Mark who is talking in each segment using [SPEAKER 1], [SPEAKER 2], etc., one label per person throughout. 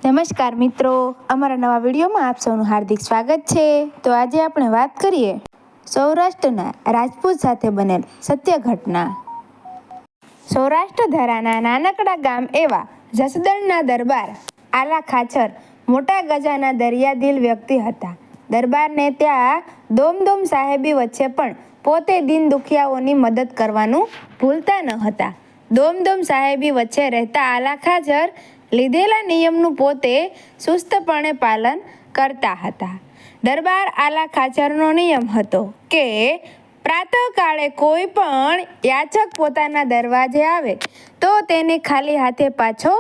[SPEAKER 1] નમસ્કાર મિત્રો, અમારા નવા વિડીયોમાં આપ સૌનું હાર્દિક સ્વાગત છે। તો આજે આપણે વાત કરીએ સૌરાષ્ટ્રના રાજપૂત સાથે બનેલ સત્ય ઘટના। સૌરાષ્ટ્ર ધરાના નાનકડા ગામ એવા જસદણના દરબાર આલા ખાચર મોટા ગજાના દરિયાદિલ વ્યક્તિ હતા। દરબારને ત્યાં દોમદોમ સાહેબી વચ્ચે પણ પોતે દીન દુખિયાઓની મદદ કરવાનું ભૂલતા ન હતા। દોમદોમ સાહેબી વચ્ચે રહેતા આલા ખાચર લીધેલા નિયમનું પોતે સુસ્તપણે પાલન કરતા હતા। દરબાર આલા ખાચરનો નિયમ હતો કે પ્રાતઃકાળે કોઈ પણ યાચક પોતાના દરવાજે આવે તો તેને ખાલી હાથે પાછો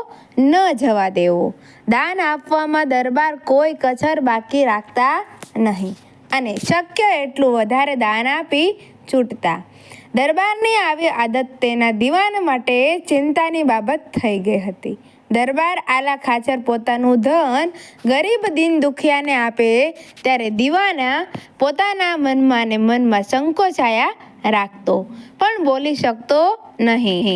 [SPEAKER 1] ન જવા દેવો। દાન આપવામાં દરબાર કોઈ કસર બાકી રાખતા નહીં અને શક્ય એટલું વધારે દાન આપી છૂટતા। દરબારની આવી આદત તેના દીવાન માટે ચિંતાની બાબત થઈ ગઈ હતી। દરબાર આલા ખાચર પોતાનું ધન ગરીબ દીન દુખિયાને આપે ત્યારે દીવાના પોતાના મનમાં ને મનમાં સંકોચાયા રાખતો પણ બોલી શકતો નહીં।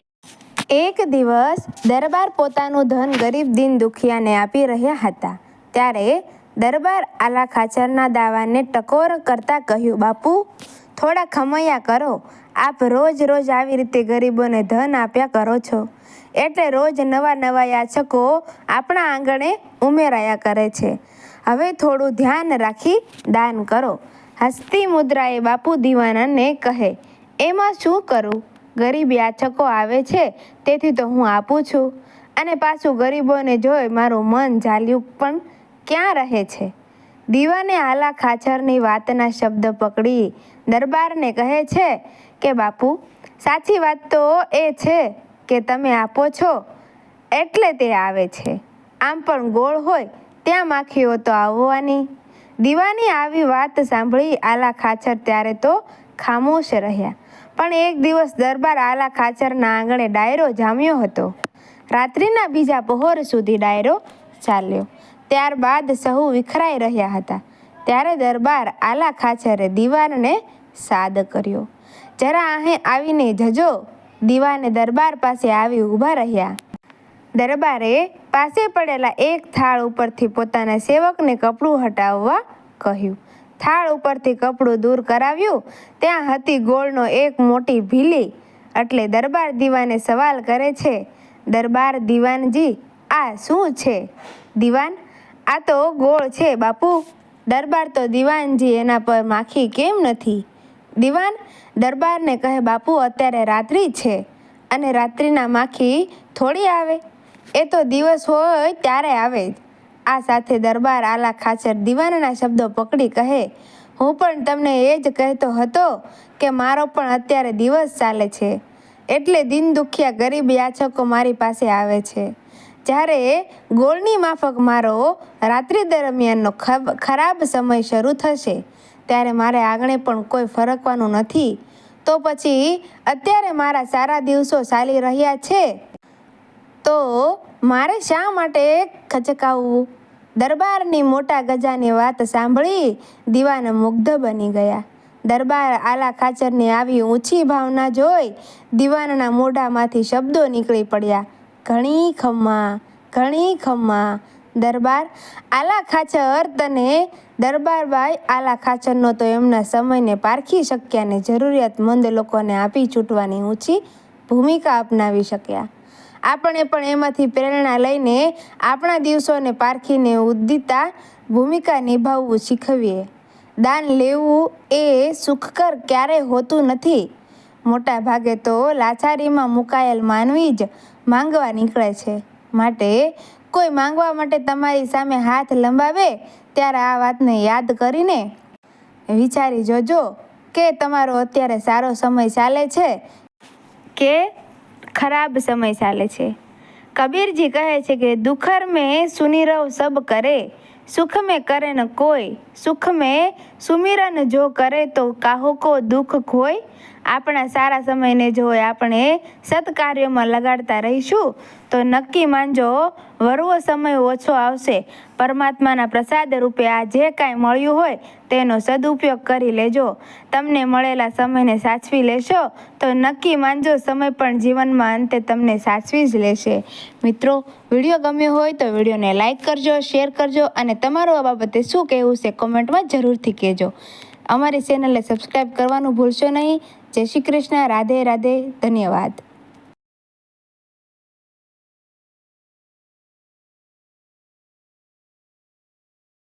[SPEAKER 1] એક દિવસ દરબાર પોતાનું ધન ગરીબ દીન દુખિયાને આપી રહ્યા હતા ત્યારે દરબાર આલા ખાચરના દાવાને ટકોર કરતા કહ્યું, બાપુ થોડા ખમૈયા કરો, આપ રોજ રોજ આવી રીતે ગરીબોને ધન આપ્યા કરો છો એટલે રોજ નવા નવા યાચકો આપણા આંગણે ઉમેરાયા કરે છે। હવે થોડું ધ્યાન રાખી દાન કરો। હસતી મુદ્રાએ બાપુ દીવાનાને કહે, એમાં શું કરું, ગરીબ યાચકો આવે છે તેથી તો હું આપું છું અને પાછું ગરીબોને જોઈ મારું મન ઝાલ્યું પણ ક્યાં રહે છે। દીવાને આલા ખાચરની વાતના શબ્દ પકડી દરબારને કહે છે કે બાપુ સાચી વાત તો એ છે કે તમે આપો છો એટલે તે આવે છે, આમ પણ ગોળ હોય ત્યાં માખીઓ તો આવવાની। દીવાની આવી વાત સાંભળી આલા ખાચર ત્યારે તો ખામોશ રહ્યા પણ એક દિવસ દરબાર આલા ખાચરના આંગણે ડાયરો જામ્યો હતો। રાત્રિના બીજા પહોર સુધી ડાયરો ચાલ્યો, ત્યારબાદ સહુ વિખરાઈ રહ્યા હતા ત્યારે દરબાર આલા ખાચરે દીવાનને સાદ કર્યો, જરા અહીં આવીને જજો। દીવાને દરબાર પાસે આવી ઊભા રહ્યા। દરબારે પાસે પડેલા એક થાળ ઉપરથી પોતાના સેવકને કપડું હટાવવા કહ્યું। થાળ ઉપરથી કપડું દૂર કરાવ્યું, ત્યાં હતી ગોળનો એક મોટી ભીલી એટલે દરબાર દીવાને સવાલ કરે છે, દરબાર દીવાનજી આ શું છે? દીવાન, આ તો ગોળ છે બાપુ। દરબાર તો દીવાનજી એના પર માખી કેમ નથી? દીવાન દરબારને કહે, બાપુ અત્યારે રાત્રિ છે અને રાત્રિના માખી થોડી આવે, એ તો દિવસ હોય ત્યારે આવે જ। આ સાથે દરબાર આલા ખાચર દીવાનના શબ્દો પકડી કહે, હું પણ તમને એ જ કહેતો હતો કે મારો પણ અત્યારે દિવસ ચાલે છે એટલે દીન દુખિયા ગરીબ યાચકો મારી પાસે આવે છે, જ્યારે ગોળની માફક મારો રાત્રિ દરમિયાનનો ખરાબ સમય શરૂ થશે ત્યારે મારે આંગણે પણ કોઈ ફરકવાનું નથી, તો પછી અત્યારે મારા સારા દિવસો ચાલી રહ્યા છે તો મારે શા માટે ખચકાવવું? દરબારની મોટા ગજાની વાત સાંભળી દીવાન મુગ્ધ બની ગયા। દરબાર આલા ખાચરની આવી ઊંચી ભાવના જોઈ દીવાનના મોઢામાંથી શબ્દો નીકળી પડ્યા, ઘણી ખમ્મા, ઘણી ખમ્મા। દરબાર આલા ખાચર તને દરબારબાઈ આલા ખાચરનો તો એમના સમયને પારખી શક્યા ને જરૂરિયાતમંદ લોકોને આપી છૂટવાની ઊંચી ભૂમિકા અપનાવી શક્યા। આપણે પણ એમાંથી પ્રેરણા લઈને આપણા દિવસોને પારખીને ઉદ્દિતા ભૂમિકા નિભાવવું શીખવીએ। દાન લેવું એ સુખકર ક્યારેય હોતું નથી, મોટા ભાગે તો લાચારીમાં મુકાયેલ માનવી જ માંગવા નીકળે છે, માટે કોઈ માંગવા માટે તમારી સામે હાથ લંબાવે ત્યારે આ વાતને યાદ કરીને વિચારી જોજો કે તમારો અત્યારે સારો સમય ચાલે છે કે ખરાબ સમય ચાલે છે। કબીરજી કહે છે કે દુખર મેં સુનિરવ સબ કરે, સુખ મેં કરે ન કોઈ, સુખ મેં સુમિરન જો કરે તો કાહો કો દુઃખ ખોય। આપણા સારા સમયને જો આપણે સત્કાર્યોમાં લગાડતા રહીશું તો નક્કી માનજો વરવો સમય ઓછો આવશે. પરમાત્માના પ્રસાદ રૂપે આ જે કાંઈ મળ્યું હોય તેનો સદુપયોગ કરી લેજો. તમને મળેલા સમયને સાચવી લેશો તો નક્કી માનજો સમય પણ જીવનમાં અંતે તમને સાચવી જ લેશે. મિત્રો, વિડીયો ગમ્યો હોય તો વિડીયોને લાઇક કરજો, શેર કરજો અને તમારું આ બાબતે શું કહેવું છે કોમેન્ટમાં જરૂરથી કહેજો. અમારી ચેનલને સબસ્ક્રાઈબ કરવાનું ભૂલશો નહીં. જય શ્રી કૃષ્ણ. રાધે રાધે. ધન્યવાદ.